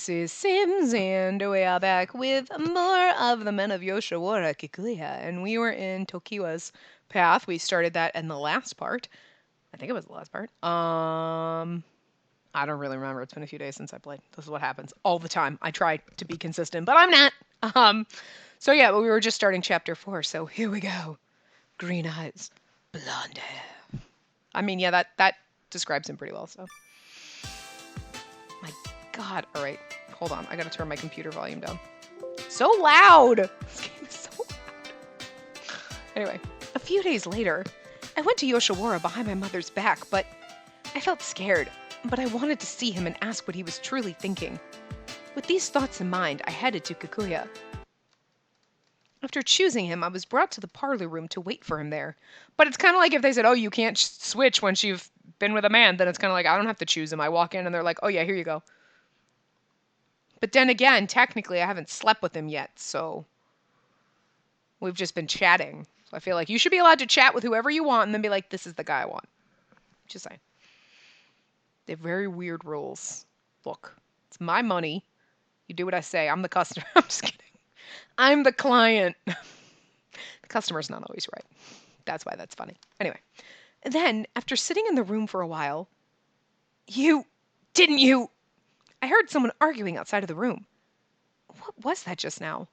This is Sims, and we are back with more of the Men of Yoshiwara, Kikuya, and we were in Tokiwa's path. We started that in the last part. I think it was the last part. I don't really remember. It's been a few days since I played. This is what happens all the time. I try to be consistent, but I'm not. So yeah, but we were just starting chapter 4, so here we go. Green eyes, blonde hair. I mean, yeah, that describes him pretty well, so. My God. All right. Hold on. I gotta turn my computer volume down. So loud! This game is so loud. Anyway, a few days later, I went to Yoshiwara behind my mother's back, but I felt scared. But I wanted to see him and ask what he was truly thinking. With these thoughts in mind, I headed to Kikuya. After choosing him, I was brought to the parlor room to wait for him there. But it's kind of like if they said, oh, you can't switch once you've been with a man, then it's kind of like, I don't have to choose him. I walk in and they're like, oh yeah, here you go. But then again, technically I haven't slept with him yet, so we've just been chatting. So I feel like you should be allowed to chat with whoever you want and then be like, this is the guy I want. Just saying. They have very weird rules. Look, it's my money. You do what I say. I'm the customer. I'm just kidding. I'm the client. The customer's not always right. That's why that's funny. Anyway. Then, after sitting in the room for a while, didn't you? I heard someone arguing outside of the room. What was that just now?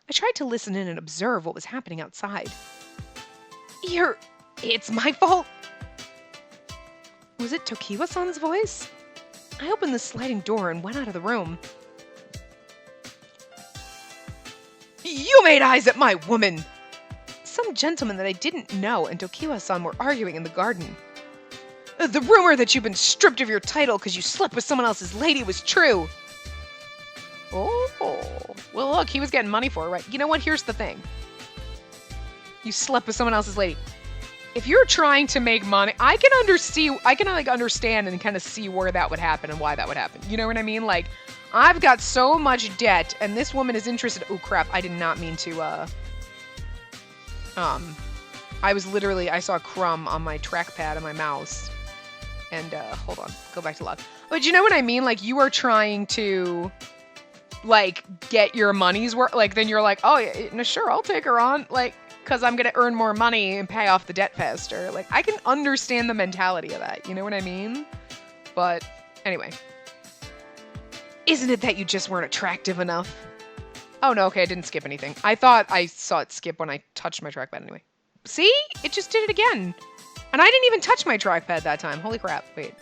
I tried to listen in and observe what was happening outside. It's my fault. Was it Tokiwa-san's voice? I opened the sliding door and went out of the room. You made eyes at my woman! Some gentleman that I didn't know and Tokiwa-san were arguing in the garden. The rumor that you've been stripped of your title because you slept with someone else's lady was true. Oh, well look, he was getting money for it, right? You know what? Here's the thing. You slept with someone else's lady. If you're trying to make money, I can understand and kind of see where that would happen and why that would happen. You know what I mean? Like, I've got so much debt, and this woman is interested. Oh crap! I did not mean to. I saw a crumb on my trackpad on my mouse, and hold on, go back to log. But you know what I mean? Like, you are trying to, like, get your money's worth. Like, then you're like, oh yeah, sure, I'll take her on. Like, because I'm going to earn more money and pay off the debt faster. Like, I can understand the mentality of that. You know what I mean? But, anyway. Isn't it that you just weren't attractive enough? Oh, no, okay, I didn't skip anything. I thought I saw it skip when I touched my trackpad anyway. See? It just did it again. And I didn't even touch my trackpad that time. Holy crap. Wait.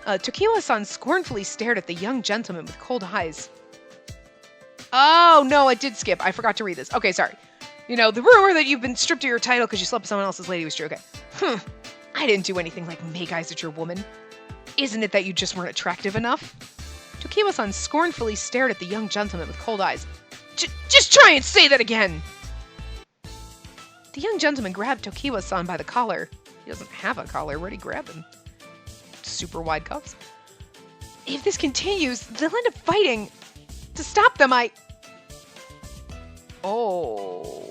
Tokiwa-san scornfully stared at the young gentleman with cold eyes. Oh, no, it did skip. I forgot to read this. Okay, sorry. You know, the rumor that you've been stripped of your title because you slept with someone else's lady was true. Okay. I didn't do anything like make eyes at your woman. Isn't it that you just weren't attractive enough? Tokiwa-san scornfully stared at the young gentleman with cold eyes. Just try and say that again! The young gentleman grabbed Tokiwa-san by the collar. He doesn't have a collar. Where'd he grab him? Super wide cuffs. If this continues, they'll end up fighting. To stop them, Oh.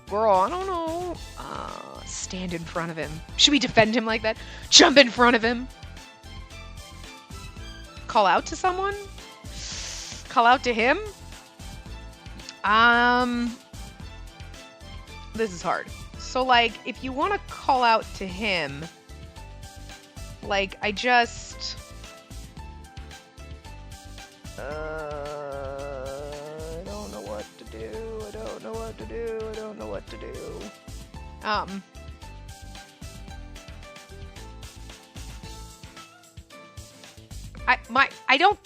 Girl, I don't know. Stand in front of him. Should we defend him like that? Jump in front of him? Call out to someone? Call out to him? This is hard. So, like, if you want to call out to him, like, I don't know what to do. I don't know what to do. I don't know what to do.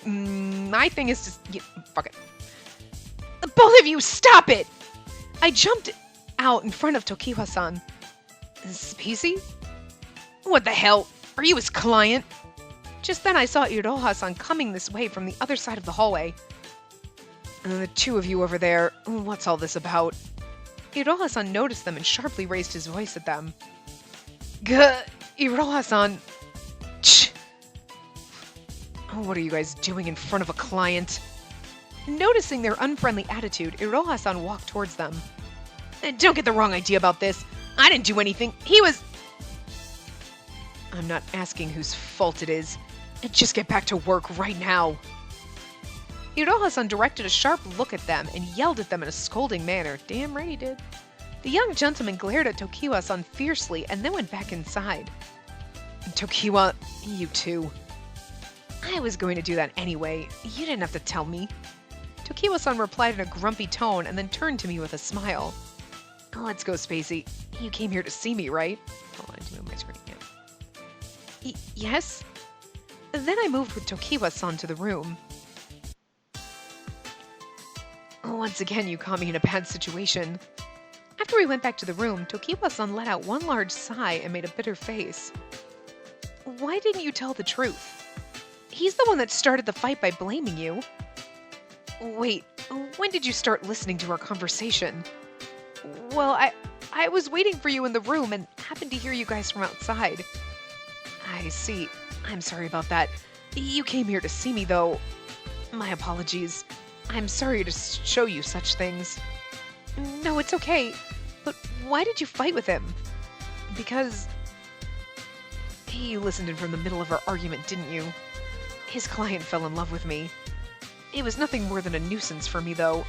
My thing is just, fuck it. Both of you, stop it! I jumped out in front of Tokiwa-san. Spacey? What the hell? Are you his client? Just then I saw Iroha-san coming this way from the other side of the hallway. The two of you over there, what's all this about? Iroha-san noticed them and sharply raised his voice at them. Iroha-san. Oh, what are you guys doing in front of a client? Noticing their unfriendly attitude, Iroha-san walked towards them. Don't get the wrong idea about this. I didn't do anything. He was... I'm not asking whose fault it is. And just get back to work right now. Iroha-san directed a sharp look at them and yelled at them in a scolding manner. Damn right he did. The young gentleman glared at Tokiwa-san fiercely and then went back inside. Tokiwa, you too. I was going to do that anyway. You didn't have to tell me. Tokiwa-san replied in a grumpy tone and then turned to me with a smile. Let's go, Spacey. You came here to see me, right? Hold on, I need to move my screen. Yeah. Yes? Then I moved with Tokiwa-san to the room. Once again, you caught me in a bad situation. After we went back to the room, Tokiwa-san let out one large sigh and made a bitter face. Why didn't you tell the truth? He's the one that started the fight by blaming you. Wait, when did you start listening to our conversation? Well, I was waiting for you in the room and happened to hear you guys from outside. I see. I'm sorry about that. You came here to see me, though. My apologies. I'm sorry to show you such things. No, it's okay. But why did you fight with him? Because... You listened in from the middle of our argument, didn't you? His client fell in love with me. It was nothing more than a nuisance for me, though.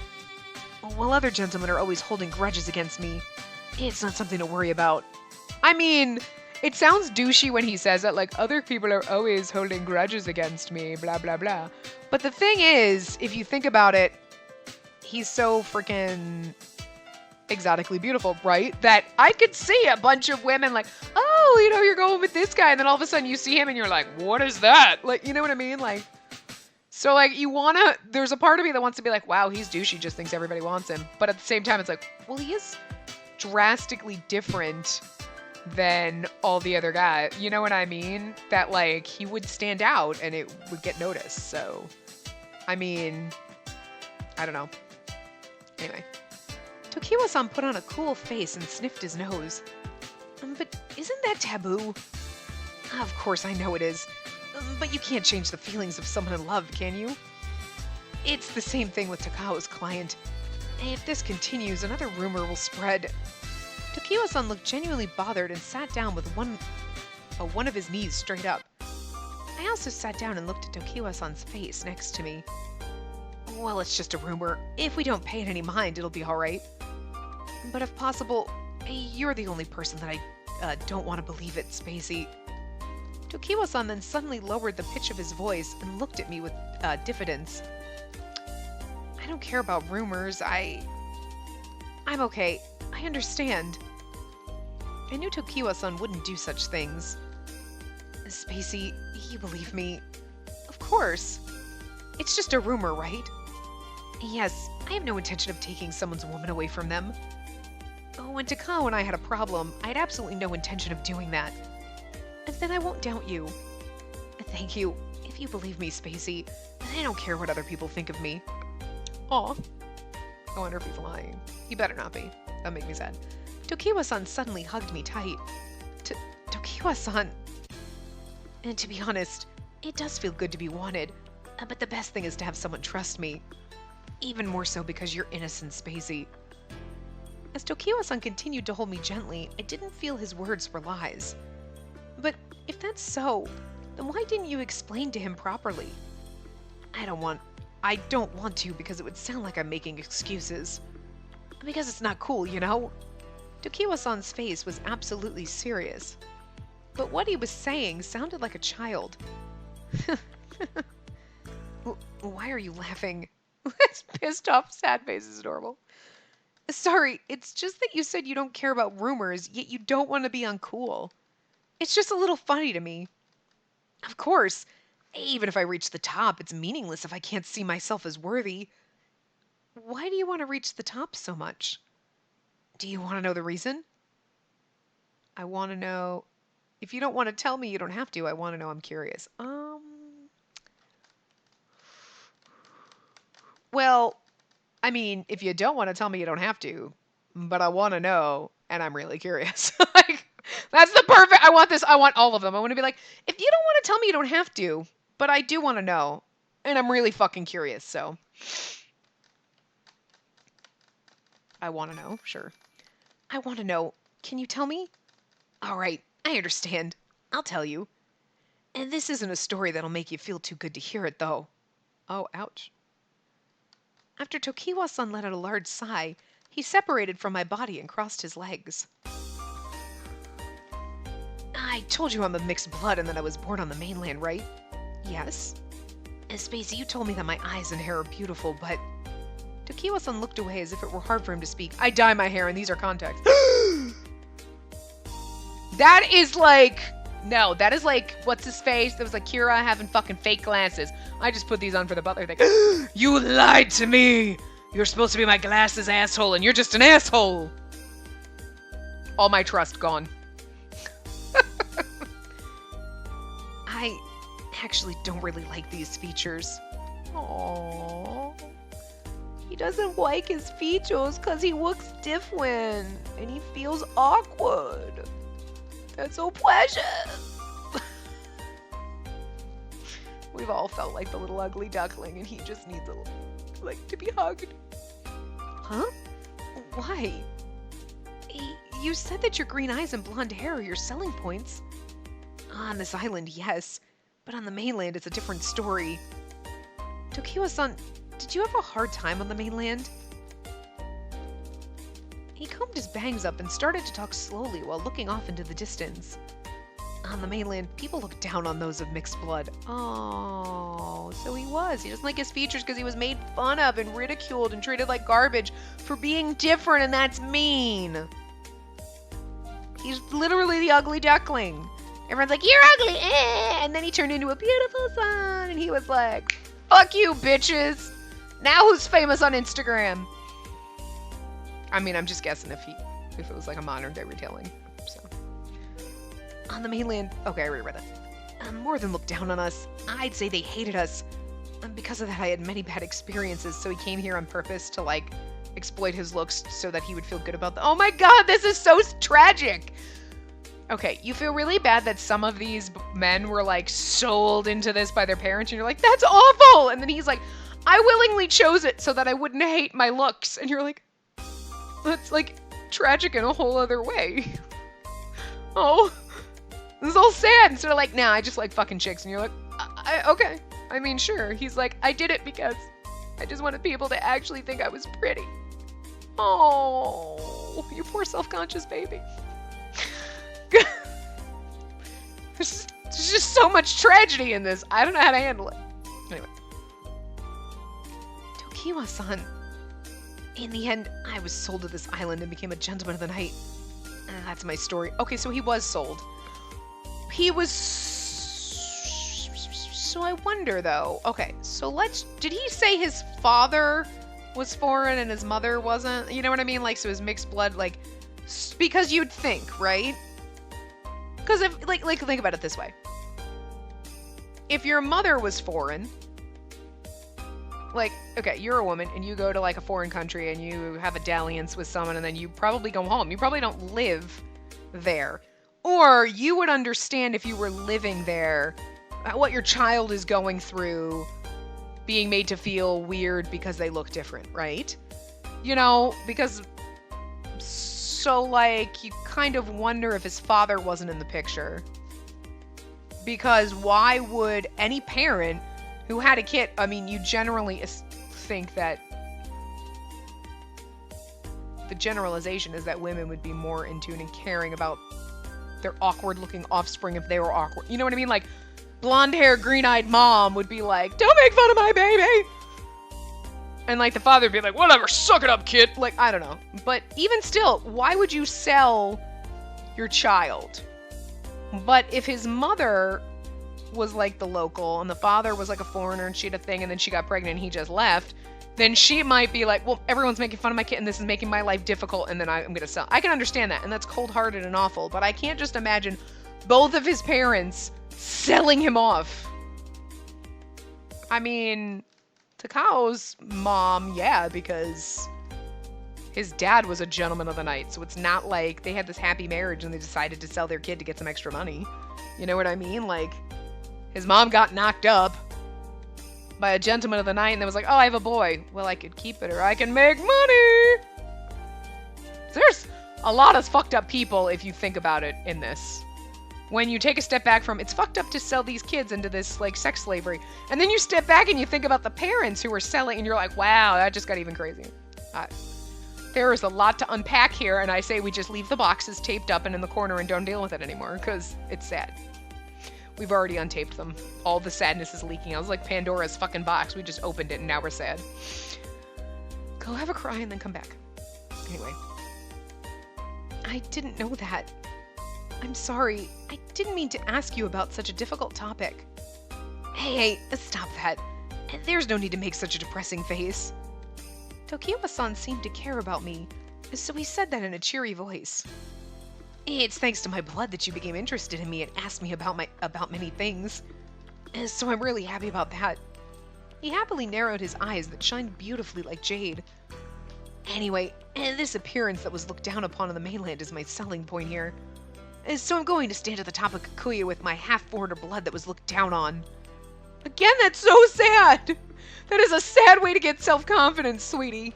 While other gentlemen are always holding grudges against me, it's not something to worry about. I mean, it sounds douchey when he says that, like, other people are always holding grudges against me, blah, blah, blah. But the thing is, if you think about it, he's so freaking exotically beautiful, right? That I could see a bunch of women like, oh, you know, you're going with this guy, and then all of a sudden you see him and you're like, what is that? Like, you know what I mean? Like, so like there's a part of me that wants to be like, wow, he's douchey, just thinks everybody wants him. But at the same time, it's like, well, he is drastically different than all the other guys. You know what I mean? That like, he would stand out and it would get noticed. So, I mean, I don't know. Anyway. Tokiwa-san put on a cool face and sniffed his nose. But isn't that taboo? Of course I know it is. But you can't change the feelings of someone in love, can you? It's the same thing with Takao's client. If this continues, another rumor will spread. Tokiwa-san looked genuinely bothered and sat down with one of his knees straight up. I also sat down and looked at Tokiwa-san's face next to me. Well, it's just a rumor. If we don't pay it any mind, it'll be alright. But if possible, you're the only person that I don't want to believe it, Spacey. Tokiwa-san then suddenly lowered the pitch of his voice and looked at me with diffidence. I don't care about rumors. I'm okay. I understand. I knew Tokiwa-san wouldn't do such things. Spacey, you believe me? Of course. It's just a rumor, right? Yes, I have no intention of taking someone's woman away from them. When Takao and I had a problem, I had absolutely no intention of doing that. And then I won't doubt you. Thank you. If you believe me, Spacey, then I don't care what other people think of me. Aw. I wonder if he's lying. He better not be. That'll make me sad. Tokiwa-san suddenly hugged me tight. Tokiwa-san. And to be honest, it does feel good to be wanted. But the best thing is to have someone trust me. Even more so because you're innocent, Spacey. As Tokiwa-san continued to hold me gently, I didn't feel his words were lies. But if that's so, then why didn't you explain to him properly? I don't want to because it would sound like I'm making excuses. Because it's not cool, you know? Tokiwa-san's face was absolutely serious. But what he was saying sounded like a child. Why are you laughing? This pissed off, sad face is adorable. Sorry, it's just that you said you don't care about rumors, yet you don't want to be uncool. It's just a little funny to me. Of course, even if I reach the top, it's meaningless if I can't see myself as worthy. Why do you want to reach the top so much? Do you want to know the reason? I want to know... If you don't want to tell me, you don't have to. I want to know. I'm curious. Well, I mean, if you don't want to tell me, you don't have to. But I want to know, and I'm really curious. Like, that's the perfect... I want all of them. I want to be like, if you don't want to tell me, you don't have to. But I do want to know. And I'm really fucking curious, so... I want to know, sure. I want to know. Can you tell me? All right, I understand. I'll tell you. And this isn't a story that'll make you feel too good to hear it, though. Oh, ouch. After Tokiwa-san let out a large sigh, he separated from my body and crossed his legs. I told you I'm of mixed blood and that I was born on the mainland, right? Yes. And Spacey, you told me that my eyes and hair are beautiful, but... Tokiwa-san looked away as if it were hard for him to speak. I dye my hair and these are contacts. That is like... No, that is like, what's his face? That was like Kira having fucking fake glasses. I just put these on for the butler thing. You lied to me! You're supposed to be my glasses asshole and you're just an asshole! All my trust gone. I actually don't really like these features. Aww. He doesn't like his features because he looks different and he feels awkward. That's so precious. We've all felt like the little ugly duckling and he just needs to be hugged. Huh? Why? You said that your green eyes and blonde hair are your selling points. On this island, yes. But on the mainland, it's a different story. Tokiwa-san, did you have a hard time on the mainland? He combed his bangs up and started to talk slowly while looking off into the distance. On the mainland, people look down on those of mixed blood. Oh, so he was. He doesn't like his features because he was made fun of and ridiculed and treated like garbage for being different, and that's mean. He's literally the ugly duckling. Everyone's like, you're ugly, eh! And then he turned into a beautiful son, and he was like, fuck you, bitches! Now who's famous on Instagram? I mean, I'm just guessing if it was like a modern day retelling. So, on the mainland, okay, I already read that. More than look down on us, I'd say they hated us. And because of that, I had many bad experiences. So he came here on purpose to like exploit his looks so that he would feel good about them. Oh my God, this is so tragic. Okay, you feel really bad that some of these men were like sold into this by their parents, and you're like, that's awful. And then he's like, I willingly chose it so that I wouldn't hate my looks. And you're like, that's like tragic in a whole other way. Oh, this is all sad. And so they're like, nah, I just like fucking chicks. And you're like, okay. I mean, sure. He's like, I did it because I just wanted people to actually think I was pretty. Oh, you poor self-conscious baby. There's just so much tragedy in this. I don't know how to handle it. Anyway. Tokiwa-san. In the end, I was sold to this island and became a gentleman of the night. And that's my story. Okay, so he was sold. He was... So I wonder, though. Okay, so did he say his father was foreign and his mother wasn't? You know what I mean? Like, so his mixed blood, like... Because you'd think, right? Because if, like, think about it this way. If your mother was foreign, like, okay, you're a woman and you go to like a foreign country and you have a dalliance with someone and then you probably go home. You probably don't live there. Or you would understand if you were living there what your child is going through, being made to feel weird because they look different, right? You know, because... So, like, you kind of wonder if his father wasn't in the picture. Because why would any parent who had a kid... I mean, you generally think that... The generalization is that women would be more in tune and caring about their awkward-looking offspring if they were awkward. You know what I mean? Like, blonde-haired, green-eyed mom would be like, don't make fun of my baby! And, like, the father would be like, whatever, suck it up, kid. Like, I don't know. But even still, why would you sell your child? But if his mother was, like, the local, and the father was, like, a foreigner, and she had a thing, and then she got pregnant, and he just left, then she might be like, well, everyone's making fun of my kid, and this is making my life difficult, and then I'm going to sell. I can understand that, and that's cold-hearted and awful, but I can't just imagine both of his parents selling him off. I mean... Takao's mom, yeah, because his dad was a gentleman of the night, so it's not like they had this happy marriage and they decided to sell their kid to get some extra money. You know what I mean? Like, his mom got knocked up by a gentleman of the night and then was like, oh, I have a boy. Well, I could keep it or I can make money. There's a lot of fucked up people if you think about it in this. when you take a step back from, it's fucked up to sell these kids into this, like, sex slavery. And then you step back and you think about the parents who are selling, and you're like, wow, that just got even crazy. There is a lot to unpack here, and I say we just leave the boxes taped up and in the corner and don't deal with it anymore, because it's sad. We've already untaped them. All the sadness is leaking out. It's like Pandora's fucking box. We just opened it and now we're sad. Go have a cry and then come back. Anyway. I didn't know that. I'm sorry. I didn't mean to ask you about such a difficult topic. Hey, stop that. There's no need to make such a depressing face. Tokiwa-san seemed to care about me, so he said that in a cheery voice. It's thanks to my blood that you became interested in me and asked me about many things. So I'm really happy about that. He happily narrowed his eyes that shined beautifully like jade. Anyway, this appearance that was looked down upon on the mainland is my selling point here. So I'm going to stand at the top of Kikuya with my half-foreigner blood that was looked down on. Again, that's so sad! That is a sad way to get self-confidence, sweetie.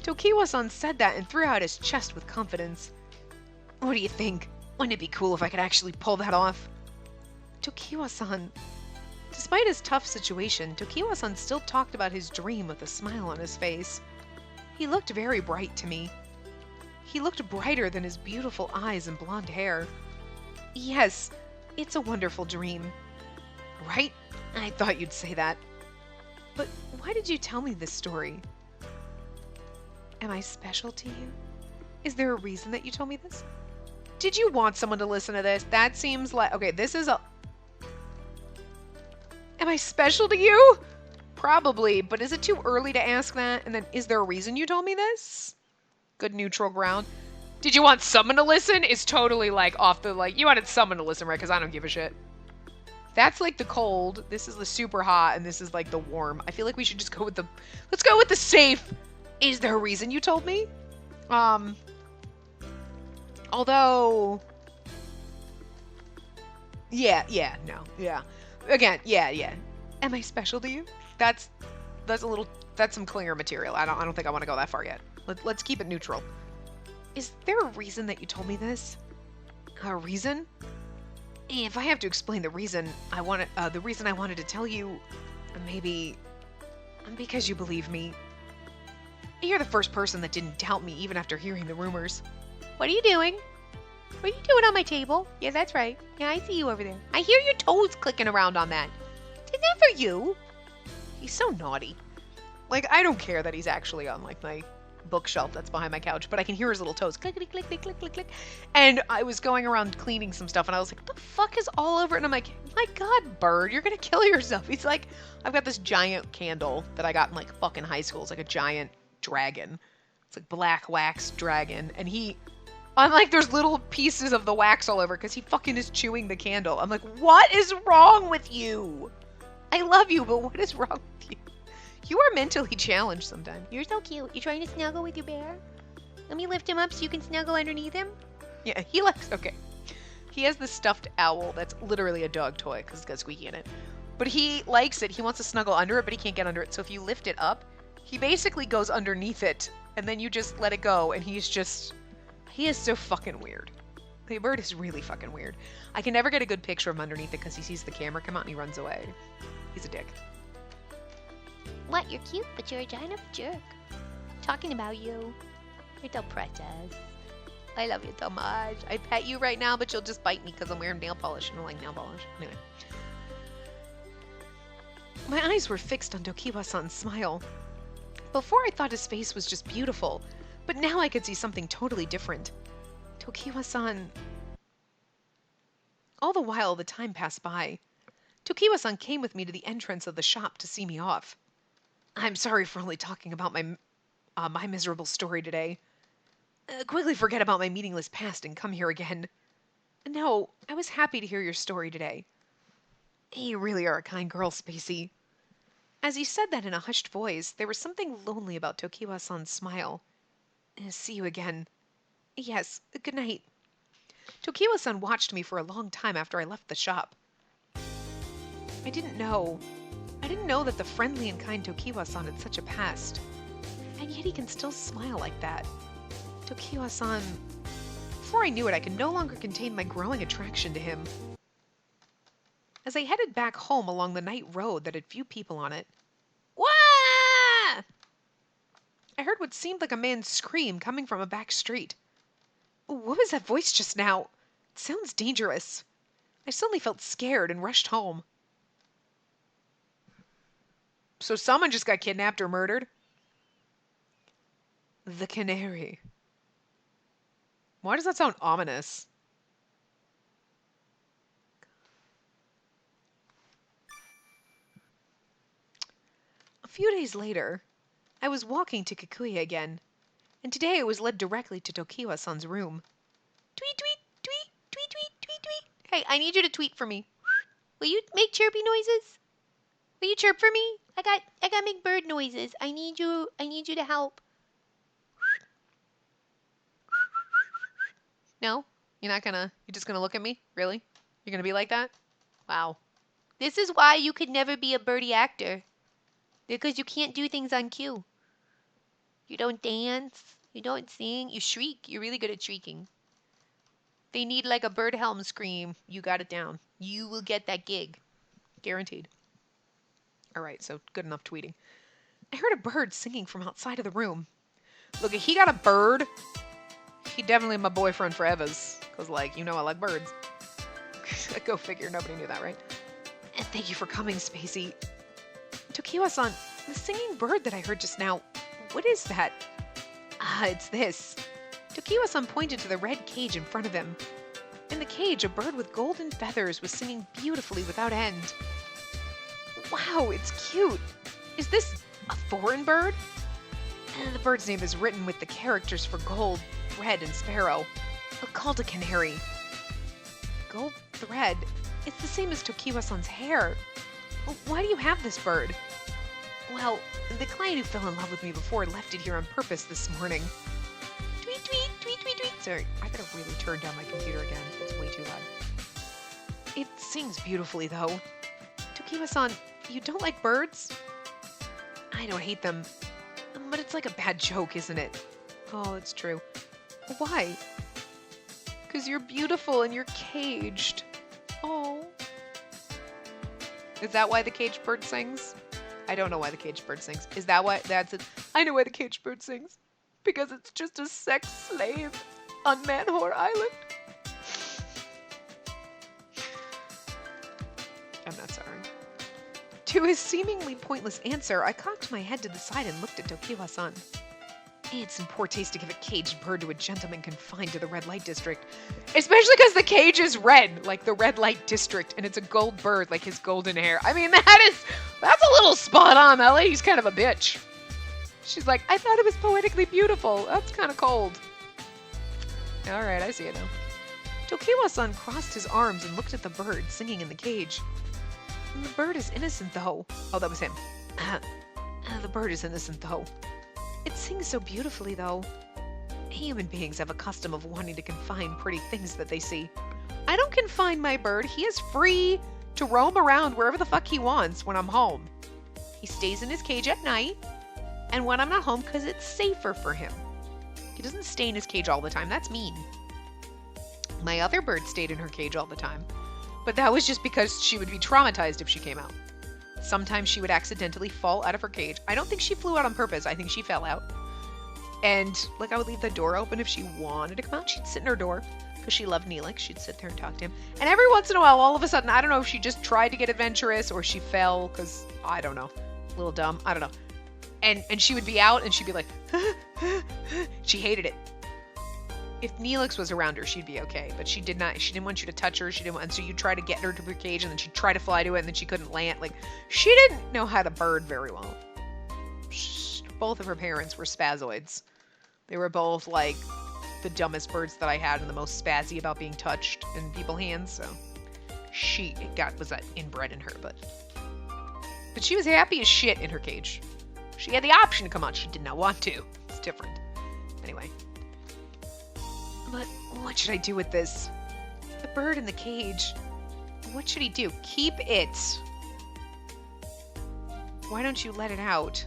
Tokiwa-san said that and threw out his chest with confidence. What do you think? Wouldn't it be cool if I could actually pull that off? Tokiwa-san. Despite his tough situation, Tokiwa-san still talked about his dream with a smile on his face. He looked very bright to me. He looked brighter than his beautiful eyes and blonde hair. Yes, it's a wonderful dream. Right? I thought you'd say that. But why did you tell me this story? Am I special to you? Is there a reason that you told me this? Did you want someone to listen to this? That seems like... Okay, this is a... Am I special to you? Probably, but is it too early to ask that? And then, is there a reason you told me this? Good neutral ground. Did you want someone to listen? Is totally like off the, like, you wanted someone to listen, right? Because I don't give a shit. That's like the cold. This is the super hot, and this is like the warm. I feel like we should just go with the... Let's go with the safe. Is there a reason you told me? Although... Yeah. Again, yeah. Am I special to you? That's some clinger material. I don't think I want to go that far yet. Let's keep it neutral. Is there a reason that you told me this? A reason? If I have to explain the reason I wanted to tell you, maybe because you believe me. You're the first person that didn't doubt me even after hearing the rumors. What are you doing? What are you doing on my table? Yeah, that's right. Yeah, I see you over there. I hear your toes clicking around on that. Is that for you? He's so naughty. Like, I don't care that he's actually on, like, my bookshelf that's behind my couch, but I can hear his little toes. Clickety, click, click, click, click, click. And I was going around cleaning some stuff, and I was like, what the fuck is all over it? And I'm like, my God, bird, you're gonna kill yourself. He's like, I've got this giant candle that I got in, like, fucking high school. It's like a giant dragon. It's like black wax dragon. And I'm like, there's little pieces of the wax all over because he fucking is chewing the candle. I'm like, what is wrong with you? I love you, but what is wrong with you? You are mentally challenged sometimes. You're so cute. You trying to snuggle with your bear? Let me lift him up so you can snuggle underneath him. Yeah, he likes... Okay. He has this stuffed owl that's literally a dog toy because it's got Squeaky in it. But he likes it. He wants to snuggle under it, but he can't get under it. So if you lift it up, he basically goes underneath it, and then you just let it go, and he's just... He is so fucking weird. The bird is really fucking weird. I can never get a good picture of him underneath it because he sees the camera come out and he runs away. He's a dick. What? You're cute, but you're a giant of a jerk. Talking about you. You're so precious. I love you so much. I pet you right now, but you'll just bite me because I'm wearing nail polish and I don't like nail polish. Anyway. My eyes were fixed on Tokiwa-san's smile. Before I thought his face was just beautiful, but now I could see something totally different. Tokiwa-san... All the while, the time passed by. Tokiwa-san came with me to the entrance of the shop to see me off. I'm sorry for only talking about my miserable story today. Quickly forget about my meaningless past and come here again. No, I was happy to hear your story today. You really are a kind girl, Spacey. As he said that in a hushed voice, there was something lonely about Tokiwa-san's smile. See you again. Yes, good night. Tokiwa-san watched me for a long time after I left the shop. I didn't know that the friendly and kind Tokiwa-san had such a past. And yet he can still smile like that. Tokiwa-san before I knew it, I could no longer contain my growing attraction to him. As I headed back home along the night road that had few people on it, wah! I heard what seemed like a man's scream coming from a back street. What was that voice just now? It sounds dangerous. I suddenly felt scared and rushed home. So someone just got kidnapped or murdered? The canary. Why does that sound ominous? A few days later, I was walking to Kikuya again, and today I was led directly to Tokiwa-san's room. Tweet, tweet, tweet, tweet, tweet, tweet, tweet. Hey, I need you to tweet for me. Will you make chirpy noises? Will you chirp for me? I got make bird noises. I need you to help. No? You're just gonna look at me? Really? You're gonna be like that? Wow. This is why you could never be a birdie actor. Because you can't do things on cue. You don't dance. You don't sing. You shriek. You're really good at shrieking. They need like a bird helm scream. You got it down. You will get that gig. Guaranteed. Alright, so good enough tweeting. I heard a bird singing from outside of the room. Look, if he got a bird, he definitely my boyfriend forever's. Because, like, you know I like birds. Go figure, nobody knew that, right? And thank you for coming, Spacey. Tokiwa-san, the singing bird that I heard just now, what is that? Ah, it's this. Tokiwa-san pointed to the red cage in front of him. In the cage, a bird with golden feathers was singing beautifully without end. Wow, it's cute. Is this a foreign bird? The bird's name is written with the characters for gold, thread, and sparrow. Called a canary. Gold thread? It's the same as Tokiwa-san's hair. Why do you have this bird? Well, the client who fell in love with me before left it here on purpose this morning. Tweet, tweet, tweet, tweet, tweet. Sorry, I gotta really turn down my computer again. It's way too loud. It sings beautifully, though. Tokiwa-san, you don't like birds? I don't hate them. But it's like a bad joke, isn't it? Oh, it's true. Why? Because you're beautiful and you're caged. Oh. Is that why the caged bird sings? I don't know why the caged bird sings. Is that why? That's it. I know why the caged bird sings. Because it's just a sex slave on Manhor Island. I'm not sorry. To his seemingly pointless answer, I cocked my head to the side and looked at Tokiwa-san. It's in poor taste to give a caged bird to a gentleman confined to the red light district. Especially because the cage is red, like the red light district, and it's a gold bird, like his golden hair. I mean, that's a little spot on. That lady's kind of a bitch. She's like, I thought it was poetically beautiful. That's kind of cold. Alright, I see it now. Tokiwa-san crossed his arms and looked at the bird singing in the cage. The bird is innocent, though. Oh, that was him. The bird is innocent, though. It sings so beautifully, though. Human beings have a custom of wanting to confine pretty things that they see. I don't confine my bird. He is free to roam around wherever the fuck he wants when I'm home. He stays in his cage at night, and when I'm not home, because it's safer for him. He doesn't stay in his cage all the time. That's mean. My other bird stayed in her cage all the time, but that was just because she would be traumatized if she came out. Sometimes she would accidentally fall out of her cage. I don't think she flew out on purpose. I think she fell out. And, like, I would leave the door open if she wanted to come out. She'd sit in her door because she loved Neelix. She'd sit there and talk to him. And every once in a while, all of a sudden, I don't know if she just tried to get adventurous or she fell because, I don't know, a little dumb. I don't know. And she would be out and she'd be like, she hated it. If Neelix was around her, she'd be okay, but she didn't want you to touch her, and so you try to get her to her cage, and then she'd try to fly to it, and then she couldn't land. Like, she didn't know how to bird very well. Both of her parents were spazoids. They were both, like, the dumbest birds that I had, and the most spazzy about being touched in people's hands, so was that inbred in her, but she was happy as shit in her cage. She had the option to come out, she did not want to. It's different. Anyway. But what should I do with this? The bird in the cage. What should he do? Keep it. Why don't you let it out?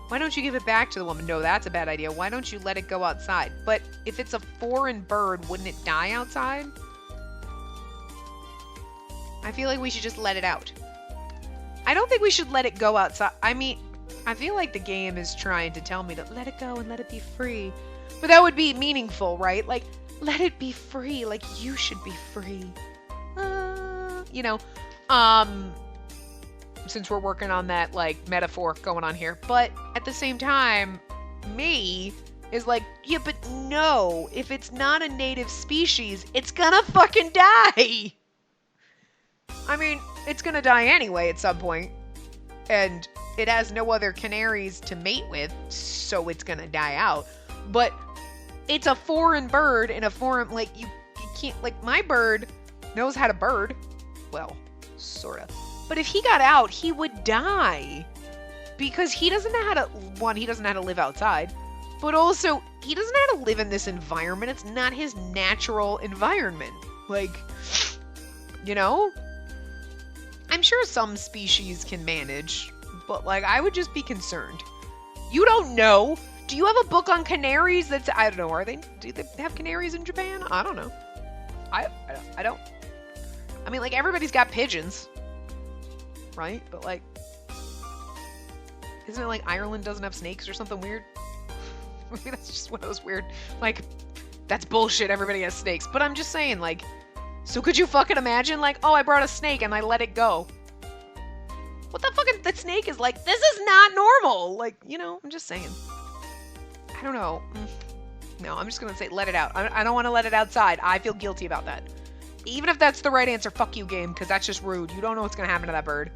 Why don't you give it back to the woman? No, that's a bad idea. Why don't you let it go outside? But if it's a foreign bird, wouldn't it die outside? I feel like we should just let it out. I don't think we should let it go outside. I mean, I feel like the game is trying to tell me to let it go and let it be free. But that would be meaningful, right? Like, let it be free. Like, you should be free. You know, since we're working on that, like, metaphor going on here. But at the same time, me is like, yeah, but no, if it's not a native species, it's gonna fucking die. I mean, it's gonna die anyway at some point. And it has no other canaries to mate with, so it's gonna die out. But it's a foreign bird in a foreign, like, you can't, like, my bird knows how to bird. Well, sort of. But if he got out, he would die. Because he doesn't know how to, one, he doesn't know how to live outside. But also, he doesn't know how to live in this environment. It's not his natural environment. Like, you know? I'm sure some species can manage. But, like, I would just be concerned. You don't know. Do you have a book on canaries that's, I don't know, do they have canaries in Japan? I don't know. I don't. I mean, like, everybody's got pigeons. Right? But, like, isn't it like Ireland doesn't have snakes or something weird? Maybe that's just one of those weird, like, that's bullshit, everybody has snakes. But I'm just saying, like, so could you fucking imagine, like, oh, I brought a snake and I let it go. What the fucking, that snake is like, this is not normal. Like, you know, I'm just saying. I don't know. No, I'm just going to say let it out. I don't want to let it outside. I feel guilty about that. Even if that's the right answer, fuck you, game, because that's just rude. You don't know what's going to happen to that bird.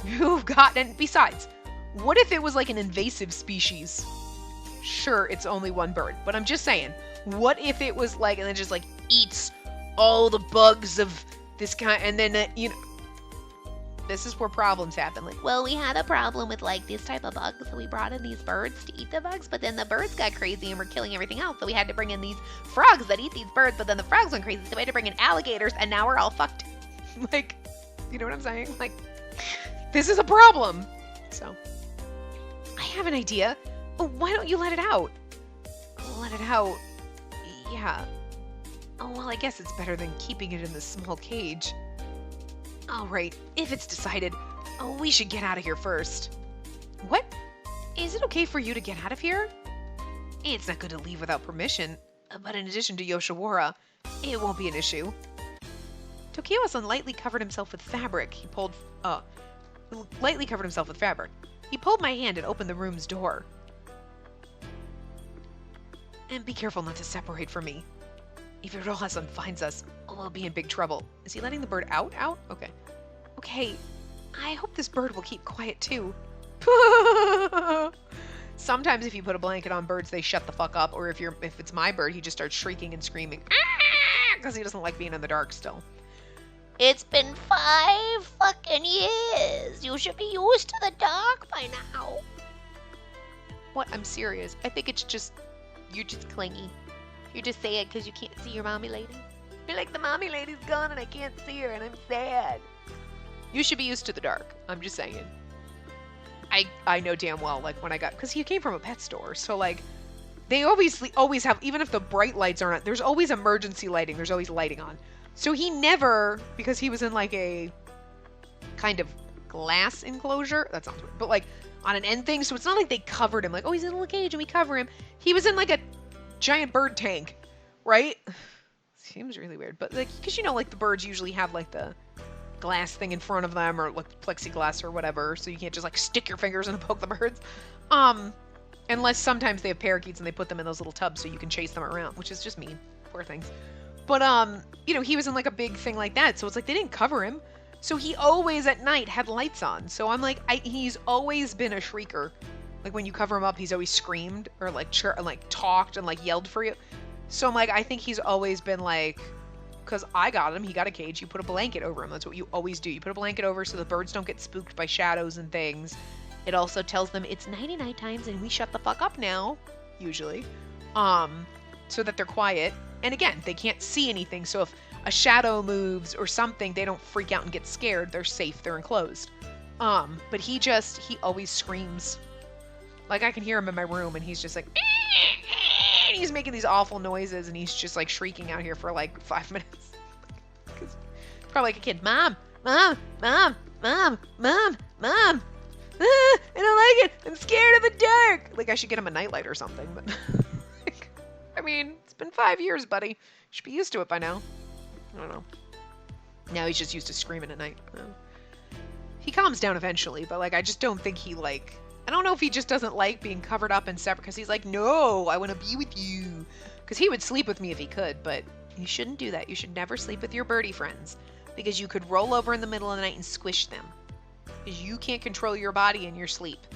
You've got, and besides, what if it was like an invasive species? Sure, it's only one bird, but I'm just saying, what if it was like, and it just like eats all the bugs of this kind, and then, you know, this is where problems happen. Like, Well, we had a problem with like this type of bugs, so we brought in these birds to eat the bugs, but then the birds got crazy and were killing everything else, so we had to bring in these frogs that eat these birds, but then the frogs went crazy, so we had to bring in alligators, and now we're all fucked. like, you know what I'm saying? Like, this is a problem. So, I have an idea. Oh, why don't you let it out? Let it out. Yeah. Oh, well, I guess it's better than keeping it in this small cage. All right, if it's decided, oh, we should get out of here first. What? Is it okay for you to get out of here? It's not good to leave without permission, but in addition to Yoshiwara, it won't be an issue. Tokiwa-san lightly covered himself with fabric. He pulled my hand and opened the room's door. And be careful not to separate from me. If Iroha-san finds us, we'll be in big trouble. Is he letting the bird out? Okay. Okay. I hope this bird will keep quiet too. Sometimes if you put a blanket on birds, they shut the fuck up. Or if it's my bird, he just starts shrieking and screaming. Because he doesn't like being in the dark still. It's been 5 fucking years. You should be used to the dark by now. What? I'm serious. I think it's just, You're just clingy. You just say it because you can't see your mommy lady. You're like, the mommy lady's gone and I can't see her and I'm sad. you should be used to the dark. I'm just saying. I know damn well, like, when I got, because he came from a pet store, so, like, they always have, even if the bright lights aren't on, there's always emergency lighting, there's always lighting on. So he never, because he was in, like, a kind of glass enclosure, that sounds weird, but, like, on an end thing, so it's not like they covered him, like, oh, he's in a little cage and we cover him. He was in, like, a giant bird tank, right? Seems really weird, but, like, because, you know, like, the birds usually have, like, the glass thing in front of them, or, like, plexiglass or whatever, so you can't just, like, stick your fingers in and poke the birds. Unless sometimes they have parakeets and they put them in those little tubs so you can chase them around, which is just mean. Poor things. But, you know, he was in, like, a big thing like that, so it's like they didn't cover him. So he always, at night, had lights on. So I'm like, he's always been a shrieker. Like, when you cover him up, he's always screamed, or, like, talked and, like, yelled for you. So I'm like, I think he's always been, like, because I got him, he got a cage, you put a blanket over him. That's what you always do. You put a blanket over so the birds don't get spooked by shadows and things. It also tells them it's nighty-night times and we shut the fuck up now, usually, so that they're quiet. And again, they can't see anything, so if a shadow moves or something, they don't freak out and get scared. They're safe, they're enclosed. But he always screams Like, I can hear him in my room, and he's just like, and he's making these awful noises, and he's just like shrieking out here for like 5 minutes. He's probably like a kid. Mom, mom, mom, mom, mom, mom. I don't like it. I'm scared of the dark. Like, I should get him a nightlight or something. But like, I mean, it's been 5 years, buddy. You should be used to it by now. I don't know. Now he's just used to screaming at night. He calms down eventually, but like, I just don't think he like. I don't know if he just doesn't like being covered up and separate, because he's like, no, I want to be with you. Because he would sleep with me if he could, but you shouldn't do that. You should never sleep with your birdie friends, because you could roll over in the middle of the night and squish them. Because you can't control your body in your sleep.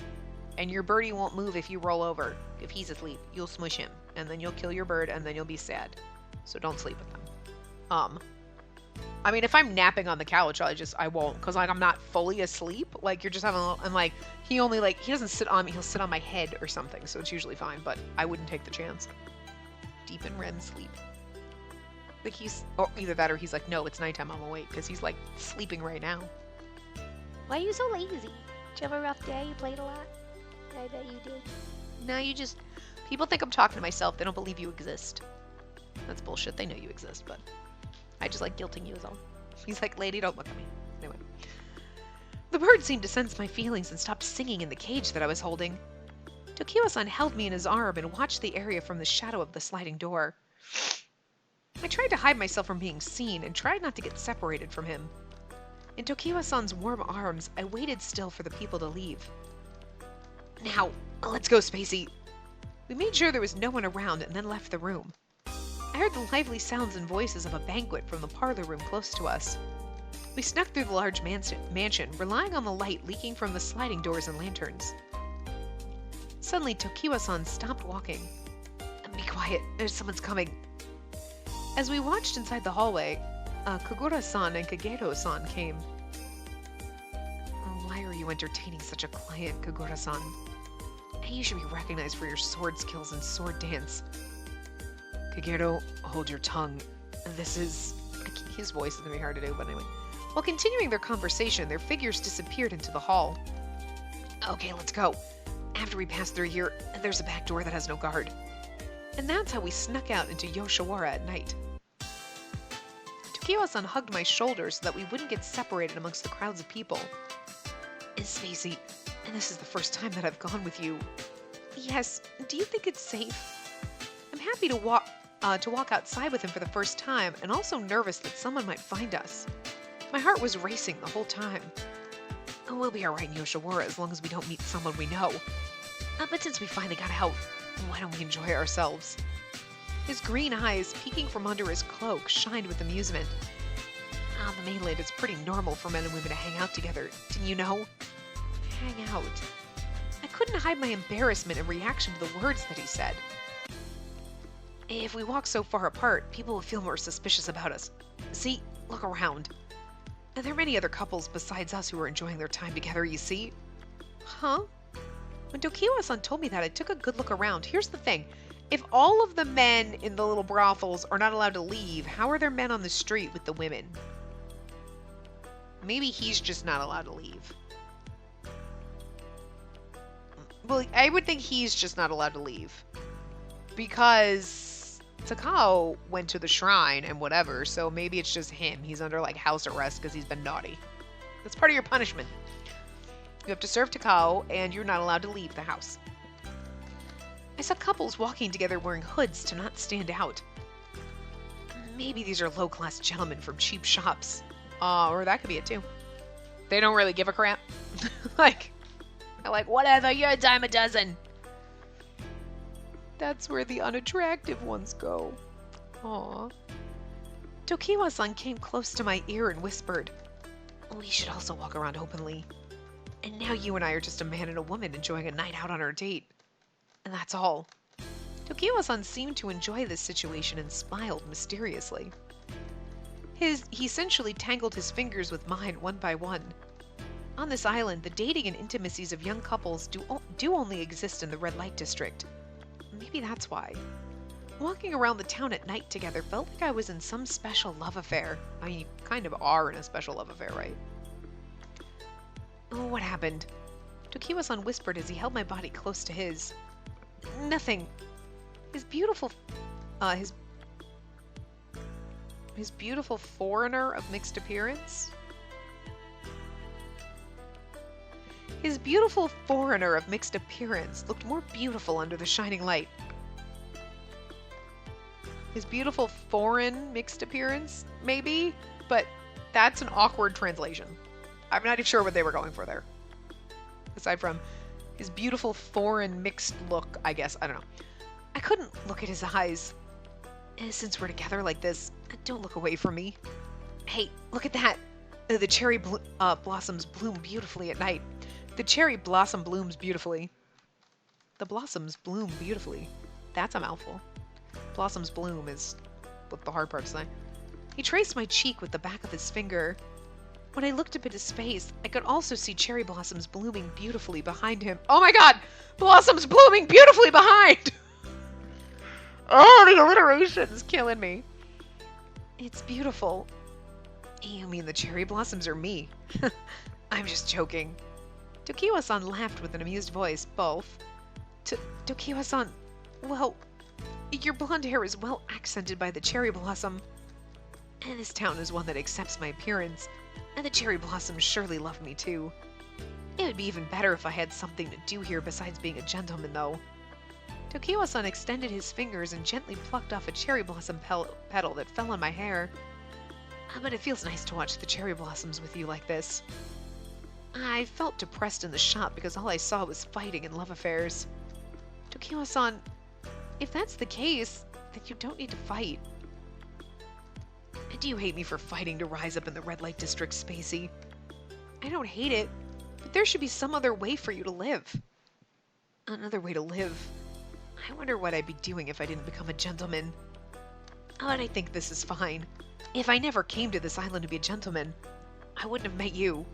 And your birdie won't move if you roll over. If he's asleep, you'll smush him, and then you'll kill your bird, and then you'll be sad. So don't sleep with them. I mean, if I'm napping on the couch, I won't, because like I'm not fully asleep. Like, you're just having a, and like he doesn't sit on me, he'll sit on my head or something, so it's usually fine. But I wouldn't take the chance. Deep in REM sleep. Like or either that or he's like, no, it's nighttime, I'm awake, because he's like sleeping right now. Why are you so lazy? Did you have a rough day? You played a lot? I bet you did. No, people think I'm talking to myself. They don't believe you exist. That's bullshit. They know you exist, but I just like guilting you is all. He's like, lady, don't look at me. Anyway. The bird seemed to sense my feelings and stopped singing in the cage that I was holding. Tokiwa-san held me in his arm and watched the area from the shadow of the sliding door. I tried to hide myself from being seen and tried not to get separated from him. In Tokiwa-san's warm arms, I waited still for the people to leave. Now, let's go, Spacey. We made sure there was no one around and then left the room. I heard the lively sounds and voices of a banquet from the parlor room close to us. We snuck through the large mansion, relying on the light leaking from the sliding doors and lanterns. Suddenly, Tokiwa-san stopped walking. Be quiet, someone's coming. As we watched inside the hallway, Kogura-san and Kagero-san came. Why are you entertaining such a client, Kogura-san? You should be recognized for your sword skills and sword dance. Kagero, hold your tongue. His voice is going to be hard to do, but anyway. While continuing their conversation, their figures disappeared into the hall. Okay, let's go. After we pass through here, there's a back door that has no guard. And that's how we snuck out into Yoshiwara at night. Tokiwa-san hugged my shoulder so that we wouldn't get separated amongst the crowds of people. Spacey, and this is the first time that I've gone with you. Yes, do you think it's safe? I'm happy to walk outside with him for the first time, and also nervous that someone might find us. My heart was racing the whole time. We'll be alright in Yoshiwara as long as we don't meet someone we know. But since we finally got out, why don't we enjoy ourselves? His green eyes, peeking from under his cloak, shined with amusement. On the mainland, it's pretty normal for men and women to hang out together. Didn't you know? Hang out. I couldn't hide my embarrassment in reaction to the words that he said. If we walk so far apart, people will feel more suspicious about us. See, look around. There are many other couples besides us who are enjoying their time together, you see? Huh? When Tokiwa-san told me that, I took a good look around. Here's the thing. If all of the men in the little brothels are not allowed to leave, how are there men on the street with the women? Maybe he's just not allowed to leave. Well, I would think he's just not allowed to leave. Because Takao went to the shrine and whatever, so maybe it's just him. He's under, like, house arrest because he's been naughty. That's part of your punishment. You have to serve Takao, and you're not allowed to leave the house. I saw couples walking together wearing hoods to not stand out. Maybe these are low-class gentlemen from cheap shops. Or that could be it, too. They don't really give a crap. They're like, whatever, you're a dime a dozen. That's where the unattractive ones go. Aww. Tokiwa-san came close to my ear and whispered, we should also walk around openly. And now you and I are just a man and a woman enjoying a night out on our date. And that's all. Tokiwa-san seemed to enjoy this situation and smiled mysteriously. He essentially tangled his fingers with mine one by one. On this island, the dating and intimacies of young couples do only exist in the red light district. Maybe that's why. Walking around the town at night together felt like I was in some special love affair. I mean, you kind of are in a special love affair, right? Oh, what happened? Tokiwa-san whispered as he held my body close to his. Nothing. His beautiful, his beautiful foreigner of mixed appearance. His beautiful foreigner of mixed appearance looked more beautiful under the shining light. His beautiful foreign mixed appearance, maybe, but that's an awkward translation. I'm not even sure what they were going for there. Aside from his beautiful foreign mixed look, I guess. I don't know. I couldn't look at his eyes. Since we're together like this, don't look away from me. Hey, look at that. The cherry blossoms bloom beautifully at night. The cherry blossom blooms beautifully. The blossoms bloom beautifully. That's a mouthful. Blossoms bloom is what the hard part to say. He traced my cheek with the back of his finger. When I looked up at his face, I could also see cherry blossoms blooming beautifully behind him. Oh my god! Blossoms blooming beautifully behind! Oh, the alliteration is killing me. It's beautiful. You mean the cherry blossoms are me? I'm just joking. Tokiwa-san laughed with an amused voice. Both. Tokiwa-san, well, your blonde hair is well accented by the cherry blossom. And this town is one that accepts my appearance, and the cherry blossoms surely love me too. It would be even better if I had something to do here besides being a gentleman, though. Tokiwa-san extended his fingers and gently plucked off a cherry blossom petal that fell on my hair. But it feels nice to watch the cherry blossoms with you like this. I felt depressed in the shop because all I saw was fighting and love affairs. Tokiwa-san, if that's the case, then you don't need to fight. Do you hate me for fighting to rise up in the red light district, Spacey? I don't hate it, but there should be some other way for you to live. Another way to live. I wonder what I'd be doing if I didn't become a gentleman. Oh, and I think this is fine. If I never came to this island to be a gentleman, I wouldn't have met you.